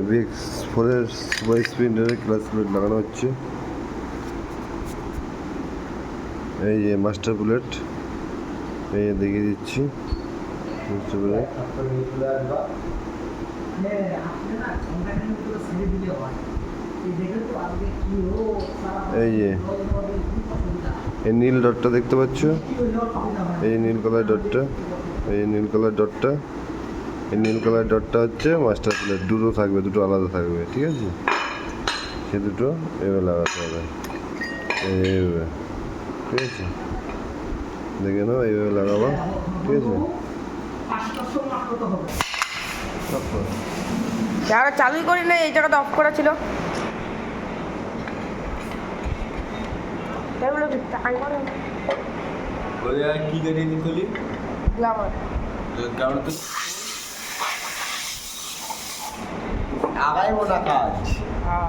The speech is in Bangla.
VX4 সুপার স্প্লেন্ডারের ক্লাস প্লেট লাগানো হচ্ছে। এই যে মাস্টার বুলেট, এই দেখিয়ে দিচ্ছি বুঝতে পেরে। এই যে এই নীল ডটটা দেখতে পাচ্ছ, এই নীল কালার ডটটা, এই নীল কালার ডটটা, এই নীল কালার ডটটা হচ্ছে মাস্টার প্লেট। দুটো থাকবে, দুটো আলাদা থাকবে, ঠিক আছে? সে দুটো এভাবে লাগাতে হবে, এইভাবে, ঠিক আছে? দেখে নাও, এইভাবে লাগাবা, ঠিক আছে? যারা চালু করি না, এই জায়গাটা অফ করা ছিল। কি গাড়ি নিকলি গ্ল্যামার কারণ তো আগাই মোটা কাজ। হ্যাঁ